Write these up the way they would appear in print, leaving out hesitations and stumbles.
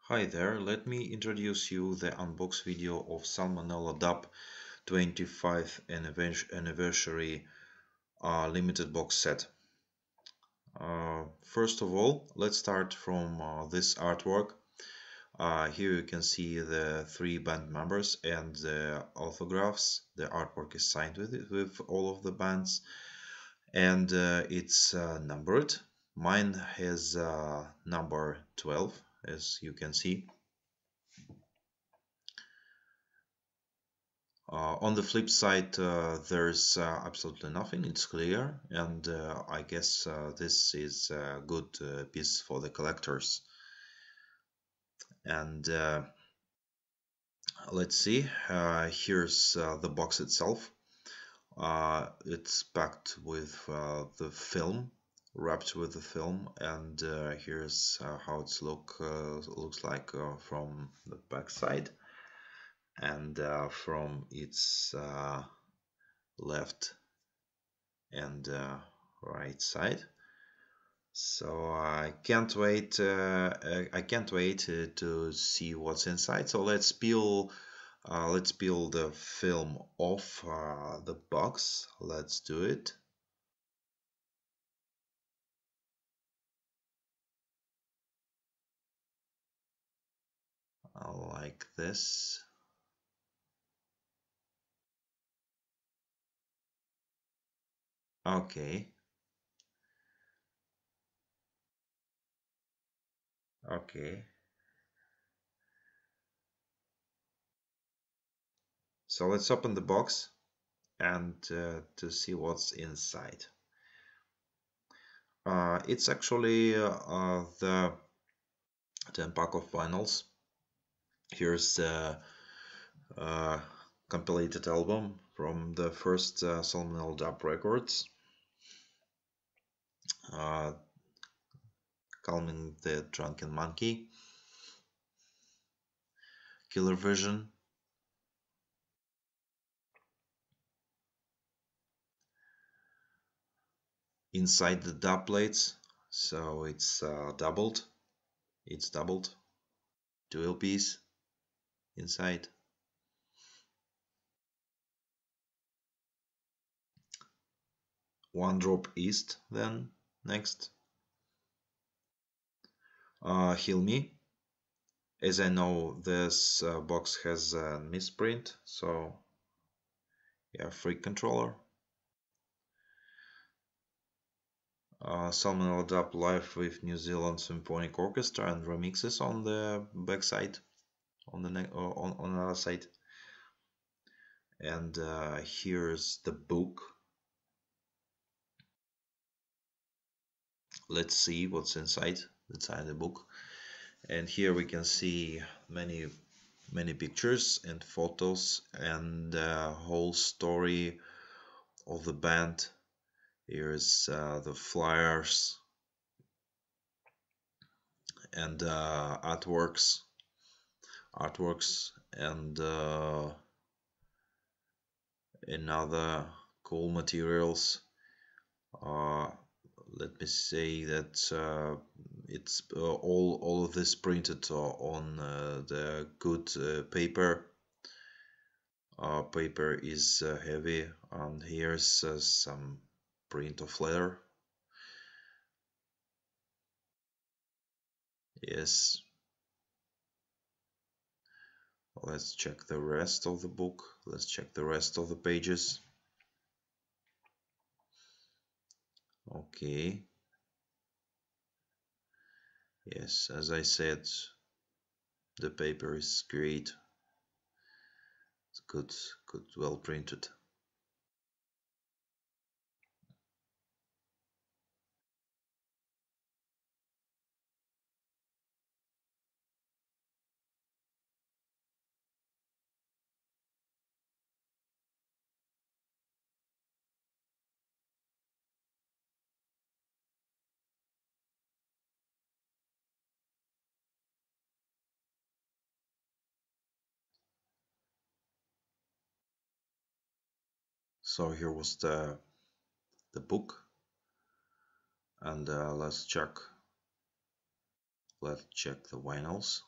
Hi there, let me introduce you the unbox video of Salmonella Dub 25th anniversary limited box set. First of all, let's start from this artwork. Here you can see the three band members and the autographs. The artwork is signed with all of the bands, and it's numbered. Mine has number 12, as you can see. On the flip side, there's absolutely nothing. It's clear, and I guess this is a good piece for the collectors. And let's see. Here's the box itself. It's packed with the film, wrapped with the film, and here's how it looks like from the back side and from its left and right side. So I can't wait. I can't wait to see what's inside. So let's peel the film off the box. Let's do it. Like this. Okay. Okay. So let's open the box and to see what's inside. It's actually the 10 pack of vinyls. Here's the compilated album from the first Salmonella Dub records. Calming the Drunken Monkey, Killer Vision, inside the dub plates, so it's doubled. It's doubled. Two LPs inside. One Drop East then next. Heal Me. As I know, this box has a misprint, so yeah, Freak Controller. Salmonella Dub live with New Zealand Symphonic Orchestra and remixes on the backside, on the on another side. And here's the book. Let's see what's inside the book. And here we can see many pictures and photos and the whole story of the band. Here's the flyers and artworks and other cool materials. Let me say that it's all of this printed on the good paper. Paper is heavy, and here's some print of leather. Yes. Let's check the rest of the book. Let's check the rest of the pages. Okay. Yes, as I said, the paper is great. It's good, well printed. So here was the book, and let's check the vinyls.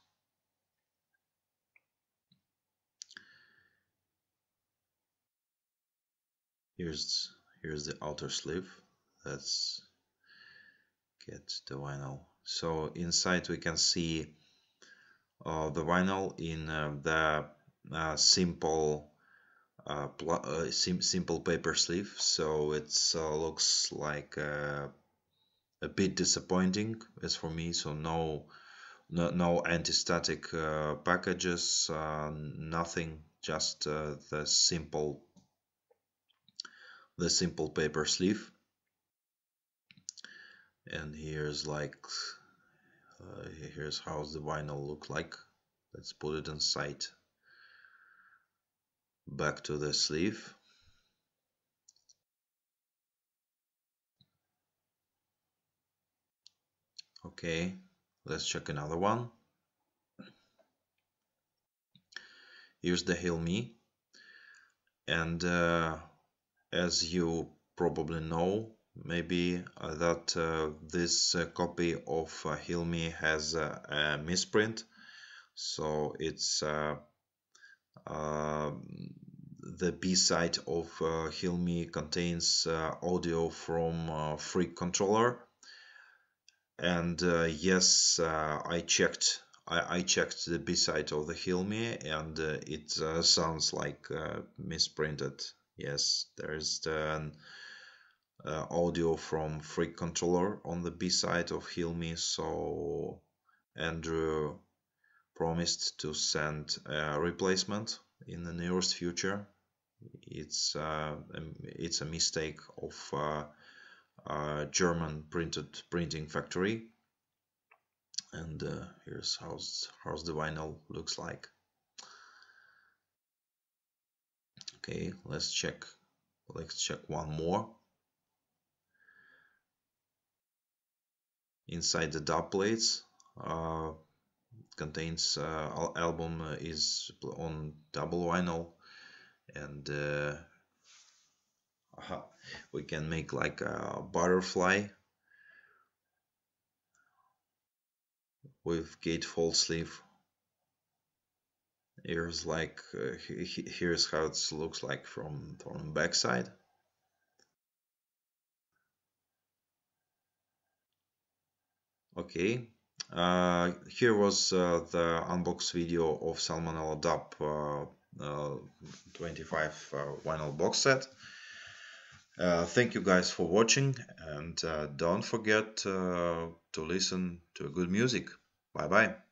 Here's the outer sleeve. Let's get the vinyl. So inside we can see the vinyl in the simple simple paper sleeve. So it looks like a bit disappointing as for me. So no anti-static packages, nothing, just the simple paper sleeve. And here's here's how the vinyl look like. Let's put it inside, back to the sleeve. Okay, let's check another one. Here's the Heal Me, and as you probably know, maybe that this copy of Heal Me has a misprint, so it's the B-side of Heal Me contains audio from Freak Controller, and yes, I checked the B-side of the Heal Me, and it sounds like misprinted. Yes, there's the audio from Freak Controller on the B-side of Heal Me, so Andrew promised to send a replacement in the nearest future. It's a mistake of German printing factory. And here's how's the vinyl looks like. Okay, let's check one more. Inside the dub plates contains album is on double vinyl, and we can make like a butterfly with gatefold sleeve. Here's here's how it looks like from the backside. Okay, here was the unbox video of Salmonella Dub 25 vinyl box set. Thank you guys for watching, and don't forget to listen to good music. Bye bye.